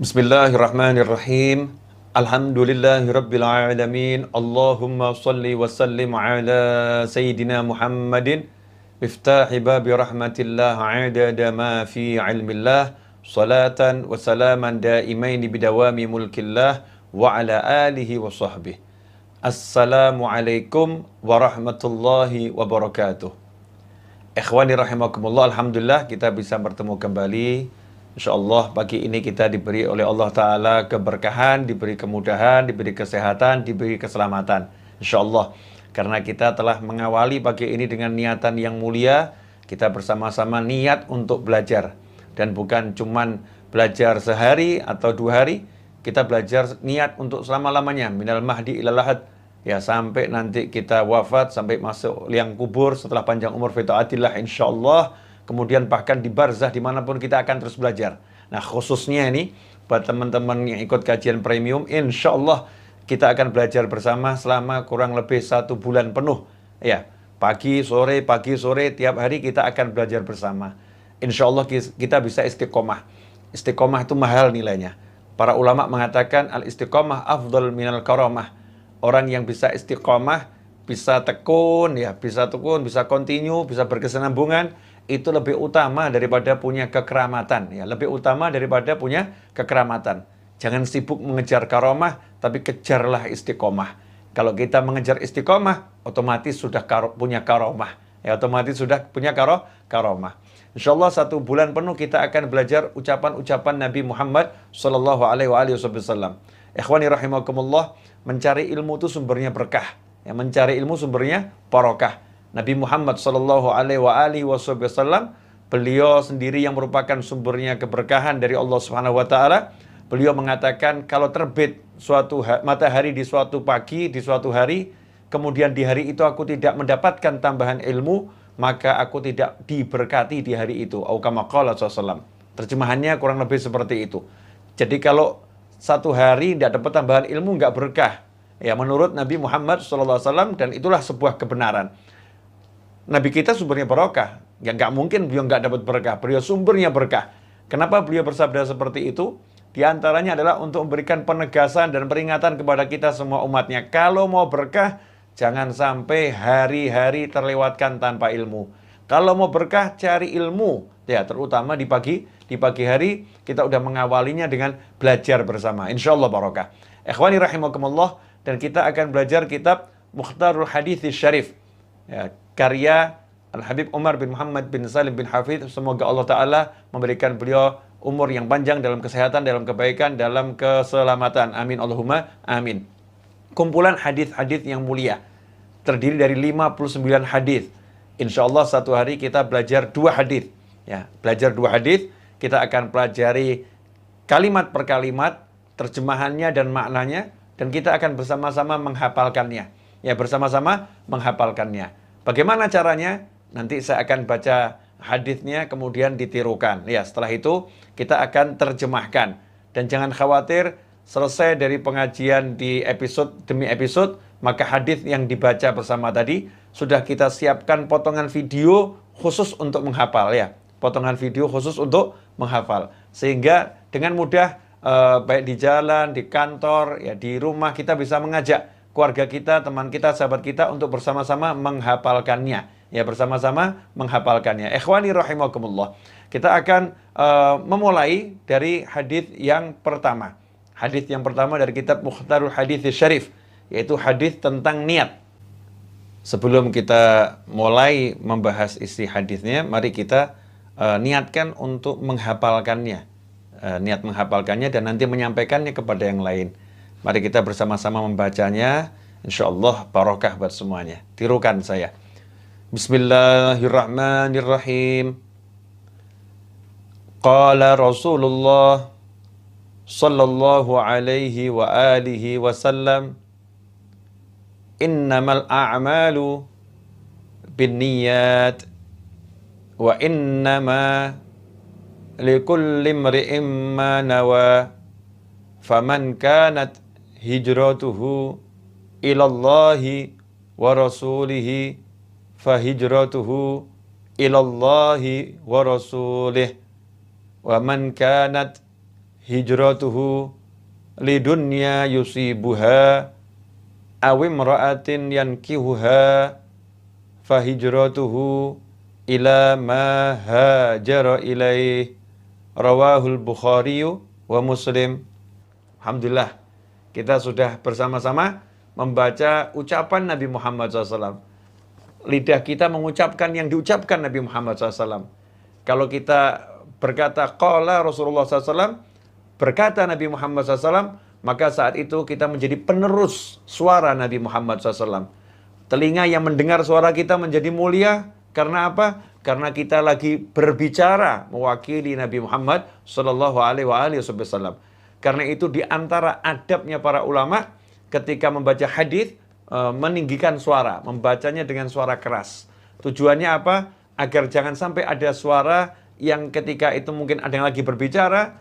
Bismillahirrahmanirrahim. Alhamdulillahirabbil alamin. Allahumma shalli wa sallim ala sayyidina Muhammadin miftahi babi rahmatillah adada ma fi ilmillah salatan wa salaman daimaini bidawami mulkillah wa ala alihi wa sahbihi. Assalamualaikum warahmatullahi wabarakatuh. Ikhwani rahimakumullah, alhamdulillah kita bisa bertemu kembali. InsyaAllah pagi ini kita diberi oleh Allah Ta'ala keberkahan, diberi kemudahan, diberi kesehatan, diberi keselamatan. InsyaAllah, karena kita telah mengawali pagi ini dengan niatan yang mulia, kita bersama-sama niat untuk belajar. Dan bukan cuman belajar sehari atau 2 hari, kita belajar niat untuk selama-lamanya. Minal mahdi ilal lahad. Ya, sampai nanti kita wafat, sampai masuk liang kubur setelah panjang umur fi taatillah insyaallah. Kemudian bahkan di barzah dimanapun kita akan terus belajar. Nah, khususnya ini buat teman-teman yang ikut kajian premium, insya Allah kita akan belajar bersama selama kurang lebih 1 bulan penuh. Ya, pagi sore tiap hari kita akan belajar bersama. Insya Allah kita bisa istiqomah. Istiqomah itu mahal nilainya. Para ulama mengatakan al-istiqomah afdal minal karamah. Orang yang bisa istiqomah, bisa tekun, bisa continue, bisa berkesinambungan, itu lebih utama daripada punya kekeramatan, lebih utama daripada punya kekeramatan. Jangan sibuk mengejar karomah, tapi kejarlah istiqomah. Kalau kita mengejar istiqomah, otomatis sudah punya karomah, otomatis sudah punya karomah. InsyaAllah 1 bulan penuh kita akan belajar ucapan-ucapan Nabi Muhammad Sallallahu Alaihi Wasallam. Ikhwani rahimakumullah, mencari ilmu itu sumbernya berkah, mencari ilmu sumbernya barokah. Nabi Muhammad Sallallahu Alaihi Wasallam, beliau sendiri yang merupakan sumbernya keberkahan dari Allah Subhanahu Wa Taala. Beliau mengatakan kalau terbit suatu matahari di suatu pagi, di suatu hari, kemudian di hari itu aku tidak mendapatkan tambahan ilmu, maka aku tidak diberkati di hari itu. Au kama qala sallallahu. Terjemahannya kurang lebih seperti itu. Jadi kalau 1 hari tidak dapat tambahan ilmu, nggak berkah. Ya, menurut Nabi Muhammad SAW, dan itulah sebuah kebenaran. Nabi kita sumbernya barokah. Ya nggak mungkin beliau nggak dapat berkah. Beliau sumbernya berkah. Kenapa beliau bersabda seperti itu? Di antaranya adalah untuk memberikan penegasan dan peringatan kepada kita semua umatnya. Kalau mau berkah, jangan sampai hari-hari terlewatkan tanpa ilmu. Kalau mau berkah, cari ilmu. Ya, terutama di pagi hari kita udah mengawalinya dengan belajar bersama. Insyaallah barokah. Ikhwani rahimakumullah, dan kita akan belajar kitab Mukhtarul Hadits Syarif. Ya, karya Al-Habib Umar bin Muhammad bin Salim bin Hafidh. Semoga Allah Ta'ala memberikan beliau umur yang panjang dalam kesehatan, dalam kebaikan, dalam keselamatan. Amin Allahumma amin. Kumpulan hadis-hadis yang mulia terdiri dari 59 hadis. InsyaAllah 1 hari kita belajar 2 hadis. Ya, belajar 2 hadis, kita akan pelajari kalimat per kalimat, terjemahannya dan maknanya, dan kita akan bersama-sama menghafalkannya. Ya, bersama-sama menghafalkannya. Bagaimana caranya? Nanti saya akan baca hadisnya, kemudian ditirukan. Ya, setelah itu kita akan terjemahkan. Dan jangan khawatir, selesai dari pengajian di episode demi episode, maka hadis yang dibaca bersama tadi sudah kita siapkan potongan video khusus untuk menghafal, ya. Potongan video khusus untuk menghafal. Sehingga dengan mudah, baik di jalan, di kantor, ya di rumah, kita bisa mengajak keluarga kita, teman kita, sahabat kita untuk bersama-sama menghafalkannya. Ya, bersama-sama menghafalkannya. Ikhwani rahimakumullah. Kita akan memulai dari hadis yang pertama. Hadis yang pertama dari kitab Mukhtarul Hadits Syarif, yaitu hadis tentang niat. Sebelum kita mulai membahas isi hadisnya, mari kita niatkan untuk menghafalkannya. Niat menghafalkannya dan nanti menyampaikannya kepada yang lain. Mari kita bersama-sama membacanya. InsyaAllah barokah buat semuanya. Tirukan saya. Bismillahirrahmanirrahim. Qala Rasulullah sallallahu alaihi wa alihi wasallam, innamal a'malu binniyat wa innama likulli imri'in ma nawa, faman kanat hijratuhu ilallahi wa rasulihi fahijratuhu ilallahi wa rasulih, wa man kanat hijratuhu lidunya yusibuha awimra'atin yankihuha fahijratuhu ila ma hajara ilaih. Rawahul Bukhari wa Muslim. Alhamdulillah, kita sudah bersama-sama membaca ucapan Nabi Muhammad SAW. Lidah kita mengucapkan yang diucapkan Nabi Muhammad SAW. Kalau kita berkata qala Rasulullah SAW, berkata Nabi Muhammad SAW, maka saat itu kita menjadi penerus suara Nabi Muhammad SAW. Telinga yang mendengar suara kita menjadi mulia. Karena apa? Karena kita lagi berbicara mewakili Nabi Muhammad Sallallahu Alaihi Wasallam. Karena itu di antara adabnya para ulama ketika membaca hadis meninggikan suara, membacanya dengan suara keras. Tujuannya apa? Agar jangan sampai ada suara yang ketika itu mungkin ada yang lagi berbicara,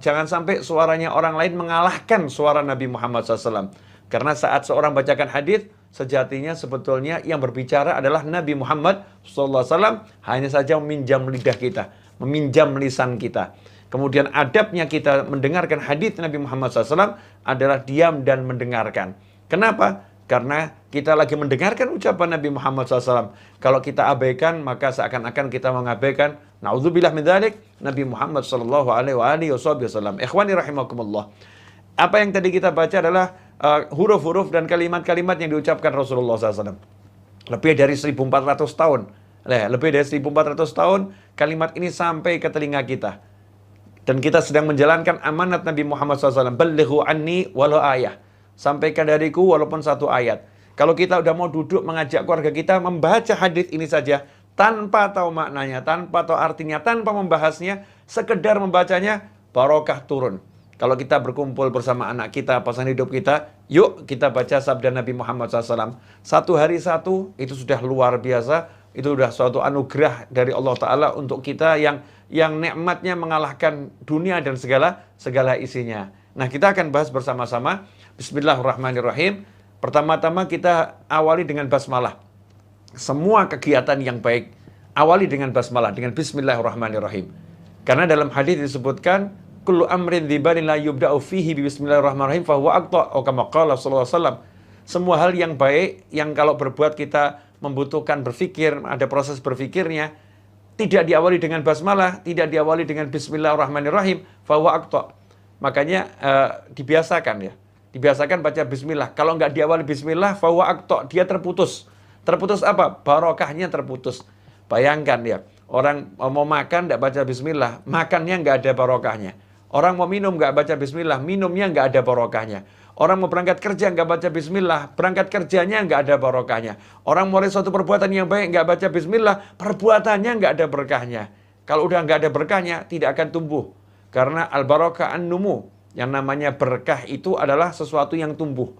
jangan sampai suaranya orang lain mengalahkan suara Nabi Muhammad SAW. Karena saat seorang bacakan hadis, sejatinya sebetulnya yang berbicara adalah Nabi Muhammad SAW, hanya saja meminjam lidah kita, meminjam lisan kita. Kemudian adabnya kita mendengarkan hadis Nabi Muhammad SAW adalah diam dan mendengarkan. Kenapa? Karena kita lagi mendengarkan ucapan Nabi Muhammad SAW. Kalau kita abaikan, maka seakan-akan kita mengabaikan, na'udzubillah min dzalik, Nabi Muhammad SAW. Ikhwani rahimakumullah. Apa yang tadi kita baca adalah huruf-huruf dan kalimat-kalimat yang diucapkan Rasulullah SAW. Lebih dari 1400 tahun. Lebih dari 1400 tahun kalimat ini sampai ke telinga kita. Dan kita sedang menjalankan amanat Nabi Muhammad SAW. Ballighu anni walau ayah. Sampaikan dariku walaupun satu ayat. Kalau kita udah mau duduk mengajak keluarga kita membaca hadis ini saja, tanpa tahu maknanya, tanpa tahu artinya, tanpa membahasnya, sekedar membacanya, barokah turun. Kalau kita berkumpul bersama anak kita, pasangan hidup kita, yuk kita baca sabda Nabi Muhammad SAW. Satu hari satu, itu sudah luar biasa. Itu sudah suatu anugerah dari Allah Ta'ala untuk kita yang nikmatnya mengalahkan dunia dan segala isinya. Nah, kita akan bahas bersama-sama. Bismillahirrahmanirrahim. Pertama-tama kita awali dengan basmalah. Semua kegiatan yang baik, awali dengan basmalah, dengan Bismillahirrahmanirrahim. Karena dalam hadis disebutkan, kullu amrin dzibalin la yubda'u fihi bismillahirrahmanirrahim fahuwa aqta' atau kama qala sallallahu alaihi wasallam. Semua hal yang baik yang kalau berbuat kita membutuhkan berpikir, ada proses berpikirnya, tidak diawali dengan basmalah, tidak diawali dengan bismillahirrahmanirrahim, fahuwa aqta'. Makanya dibiasakan ya. Dibiasakan baca bismillah. Kalau nggak diawali bismillah, fahuwa aqta', dia terputus. Terputus apa? Barokahnya terputus. Bayangkan ya, orang mau makan nggak baca bismillah, makannya nggak ada barokahnya. Orang mau minum nggak baca bismillah, minumnya nggak ada barokahnya. Orang mau berangkat kerja nggak baca bismillah, berangkat kerjanya nggak ada barokahnya. Orang mulai suatu perbuatan yang baik nggak baca bismillah, perbuatannya nggak ada berkahnya. Kalau udah nggak ada berkahnya, tidak akan tumbuh. Karena al-barakah an-numu, yang namanya berkah itu adalah sesuatu yang tumbuh.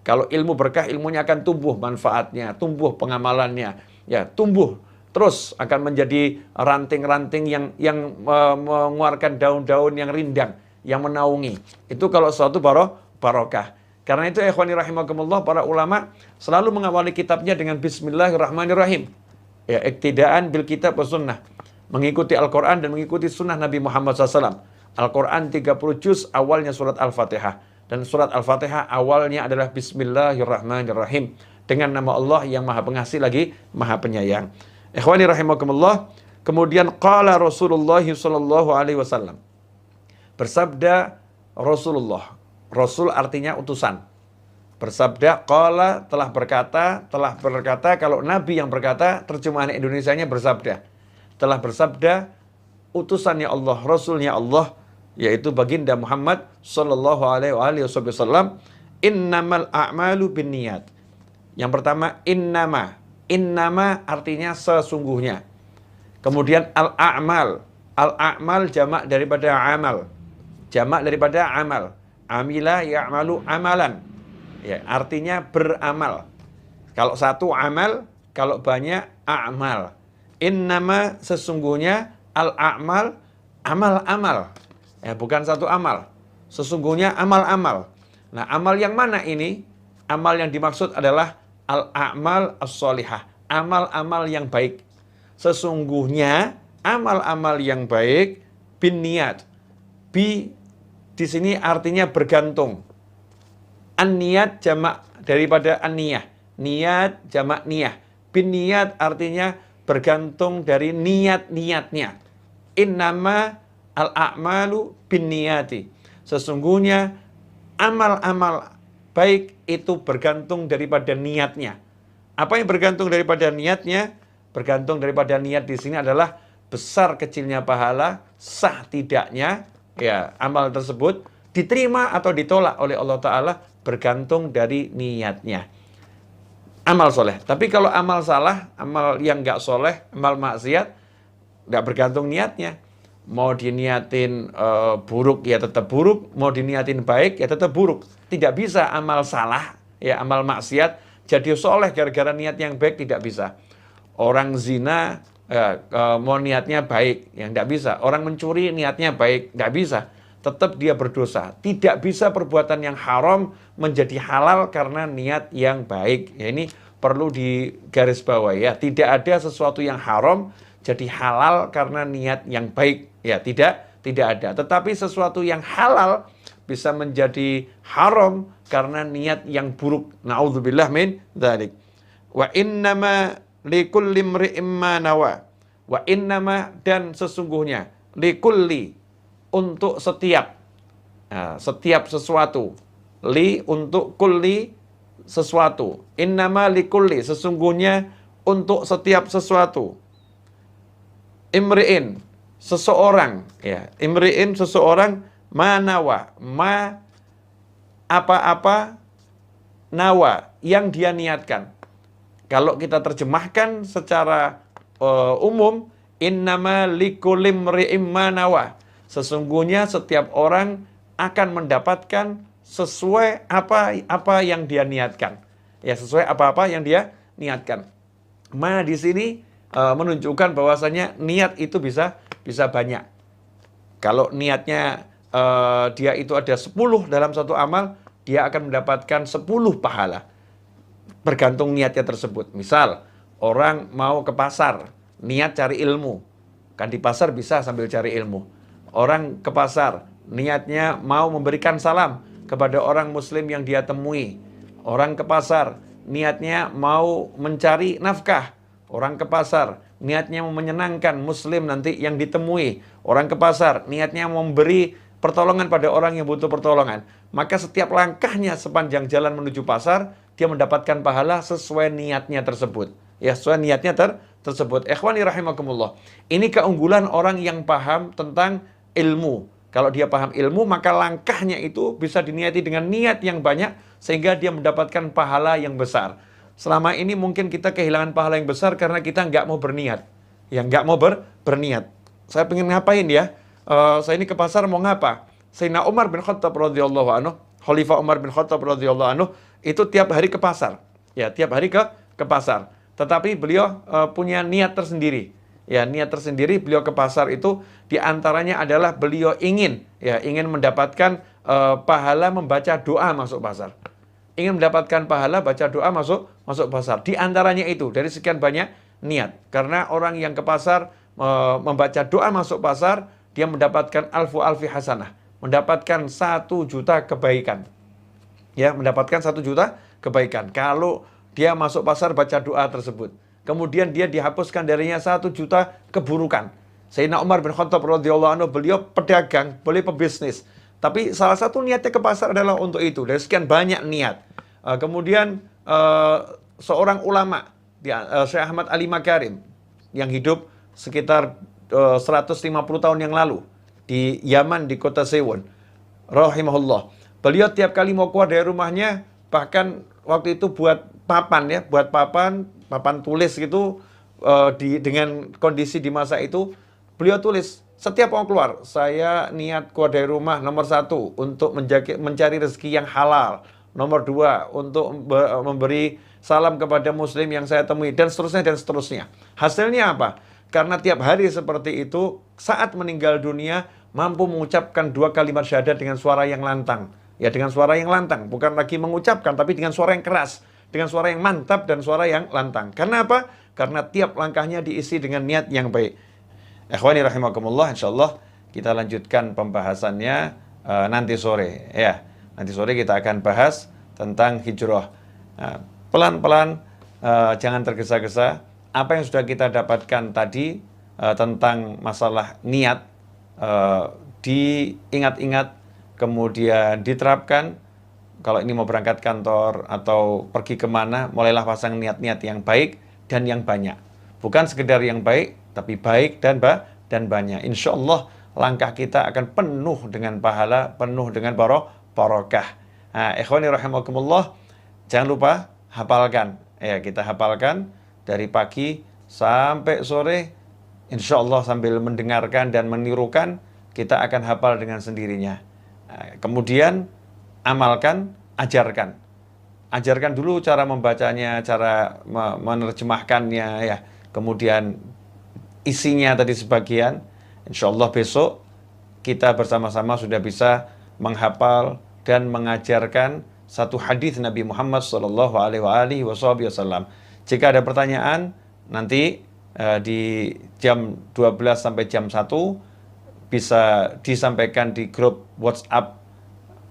Kalau ilmu berkah, ilmunya akan tumbuh manfaatnya, tumbuh pengamalannya, ya tumbuh. Terus akan menjadi ranting-ranting yang mengeluarkan daun-daun yang rindang, yang menaungi. Itu kalau suatu barokah. Karena itu ikhwani rahimakumullah, para ulama selalu mengawali kitabnya dengan Bismillahirrahmanirrahim. Ya, iktidaan bil kitab wa sunnah. Mengikuti Al-Quran dan mengikuti sunnah Nabi Muhammad SAW. Al-Quran 30 juz, awalnya surat Al-Fatihah. Dan surat Al-Fatihah awalnya adalah Bismillahirrahmanirrahim. Dengan nama Allah yang maha pengasih lagi maha penyayang. Ikhwani rahimakumullah. Kemudian qala Rasulullah sallallahu alaihi wasallam. Bersabda Rasulullah. Rasul artinya utusan. Bersabda, qala telah berkata, kalau Nabi yang berkata, terjemahan Indonesianya bersabda. Telah bersabda utusannya Allah, Rasulnya Allah, yaitu baginda Muhammad sallallahu alaihi wasallam, innamal a'malu binniyat. Yang pertama, innama artinya sesungguhnya. Kemudian al-a'mal jamak daripada amal. Jamak daripada amal. Amila ya'malu amalan. Ya, artinya beramal. Kalau satu amal, kalau banyak a'mal. Innama sesungguhnya al-a'mal amal-amal. Ya, bukan satu amal. Sesungguhnya amal-amal. Nah, amal yang mana ini? Amal yang dimaksud adalah al-a'mal as-solihah. Amal-amal yang baik. Sesungguhnya amal-amal yang baik bin niat. di sini artinya bergantung. An-niyat jamak daripada an-niyah. Niat jamak niyah. Bin niyat artinya bergantung dari niat-niatnya. Innama al-a'malu bin niyati. Sesungguhnya amal-amal baik itu bergantung daripada niatnya. Apa yang bergantung daripada niatnya? Bergantung daripada niat di sini adalah besar kecilnya pahala, sah tidaknya ya amal tersebut diterima atau ditolak oleh Allah Ta'ala bergantung dari niatnya. Amal soleh. Tapi kalau amal salah, amal yang nggak soleh, amal maksiat, nggak bergantung niatnya. Mau diniatin buruk ya tetap buruk, mau diniatin baik ya tetap buruk. Tidak bisa amal salah, ya amal maksiat jadi soleh gara-gara niat yang baik, tidak bisa. Orang zina mau niatnya baik, ya nggak bisa. Orang mencuri niatnya baik, nggak bisa. Tetap dia berdosa. Tidak bisa perbuatan yang haram menjadi halal karena niat yang baik. Ya, ini perlu digarisbawahi ya. Tidak ada sesuatu yang haram jadi halal karena niat yang baik. Ya, tidak ada. Tetapi sesuatu yang halal bisa menjadi haram karena niat yang buruk. Na'udzubillah min dzalik. Wa innama likulli imri'in ma nawa. Wa innama dan sesungguhnya likulli untuk setiap sesuatu, li untuk kulli sesuatu, innama li kulli sesungguhnya untuk setiap sesuatu, imri'in seseorang ya, imri'in seseorang, manawa ma apa-apa, nawa yang dia niatkan. Kalau kita terjemahkan secara umum, innama li kulli imri'in manawa, sesungguhnya setiap orang akan mendapatkan sesuai apa yang dia niatkan. Ya, sesuai apa-apa yang dia niatkan. Ma di sini menunjukkan bahwasanya niat itu bisa banyak. Kalau niatnya dia itu ada 10 dalam satu amal, dia akan mendapatkan 10 pahala. Bergantung niatnya tersebut. Misal, orang mau ke pasar, niat cari ilmu. Kan di pasar bisa sambil cari ilmu. Orang ke pasar, niatnya mau memberikan salam kepada orang muslim yang dia temui. Orang ke pasar, niatnya mau mencari nafkah. Orang ke pasar, niatnya mau menyenangkan muslim nanti yang ditemui. Orang ke pasar, niatnya mau memberi pertolongan pada orang yang butuh pertolongan. Maka setiap langkahnya sepanjang jalan menuju pasar, dia mendapatkan pahala sesuai niatnya tersebut. Ya, sesuai niatnya tersebut. Ikhwani rahimakumullah. Ini keunggulan orang yang paham tentang ilmu. Kalau dia paham ilmu, maka langkahnya itu bisa diniati dengan niat yang banyak, sehingga dia mendapatkan pahala yang besar. Selama ini mungkin kita kehilangan pahala yang besar karena kita nggak mau berniat. Ya, nggak mau berniat. Saya pengen ngapain ya? Saya ini ke pasar mau ngapa? Sayyidina Umar bin Khattab radhiyallahu anhu, Khalifah Umar bin Khattab radhiyallahu anhu, itu tiap hari ke pasar. Ya, tiap hari ke pasar. Tetapi beliau punya niat tersendiri. Ya, niat tersendiri beliau ke pasar itu diantaranya adalah beliau ingin mendapatkan pahala membaca doa masuk pasar. Ingin mendapatkan pahala baca doa masuk pasar. Di antaranya itu dari sekian banyak niat. Karena orang yang ke pasar membaca doa masuk pasar, dia mendapatkan alfi hasanah, mendapatkan 1 juta kebaikan. Ya, mendapatkan 1 juta kebaikan. Kalau dia masuk pasar baca doa tersebut. Kemudian dia dihapuskan darinya 1 juta keburukan. Sayyidina Umar bin Khattab radhiyallahu anhu, beliau pedagang, boleh pebisnis. Tapi salah satu niatnya ke pasar adalah untuk itu. Dari sekian banyak niat. Kemudian seorang ulama, Syekh Ahmad Ali Makarim, yang hidup sekitar 150 tahun yang lalu di Yaman, di kota Sewon, rahimahullah. Beliau tiap kali mau keluar dari rumahnya, bahkan waktu itu buat papan tulis gitu, dengan kondisi di masa itu, beliau tulis, setiap mau keluar, saya niat keluar dari rumah, nomor 1, untuk mencari rezeki yang halal. Nomor 2, untuk memberi salam kepada muslim yang saya temui, dan seterusnya. Hasilnya apa? Karena tiap hari seperti itu, saat meninggal dunia, mampu mengucapkan 2 kalimat syahadat dengan suara yang lantang. Ya, dengan suara yang lantang. Bukan lagi mengucapkan, tapi dengan suara yang keras. Dengan suara yang mantap dan suara yang lantang. Karena apa? Karena tiap langkahnya diisi dengan niat yang baik. Ikhwani rahimakumullah, insyaallah kita lanjutkan pembahasannya nanti sore ya. Nanti sore kita akan bahas tentang hijrah. Nah, pelan-pelan, jangan tergesa-gesa. Apa yang sudah kita dapatkan tadi tentang masalah niat, diingat-ingat, kemudian diterapkan. Kalau ini mau berangkat kantor atau pergi kemana, mulailah pasang niat-niat yang baik dan yang banyak. Bukan sekedar yang baik, tapi baik dan banyak. Insya Allah langkah kita akan penuh dengan pahala, penuh dengan barokah. Nah, ikhwani rahimakumullah, jangan lupa hafalkan. Ya, kita hafalkan dari pagi sampai sore. Insya Allah sambil mendengarkan dan menirukan, kita akan hafal dengan sendirinya. Nah, kemudian amalkan, ajarkan. Ajarkan dulu cara membacanya, cara menerjemahkannya, ya. Kemudian isinya tadi sebagian. Insya Allah besok kita bersama-sama sudah bisa menghafal dan mengajarkan satu hadis Nabi Muhammad SAW. Jika ada pertanyaan, nanti di jam 12 sampai jam 1 bisa disampaikan di grup WhatsApp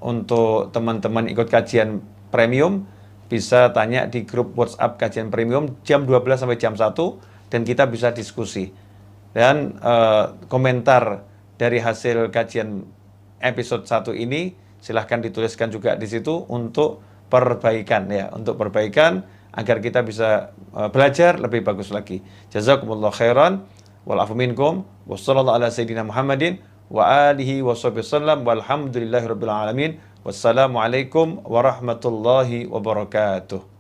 untuk teman-teman ikut kajian premium. Bisa tanya di grup WhatsApp kajian premium jam 12 sampai jam 1 dan kita bisa diskusi. Dan komentar dari hasil kajian episode 1 ini silahkan dituliskan juga di situ untuk perbaikan ya, untuk perbaikan agar kita bisa belajar lebih bagus lagi. Jazakumullah khairan wal afu minkum wa sallallahu ala sayyidina Muhammadin wa alihi wa sahbihi wasallam walhamdulillahirabbil alamin. Wassalamualaikum warahmatullahi wabarakatuh.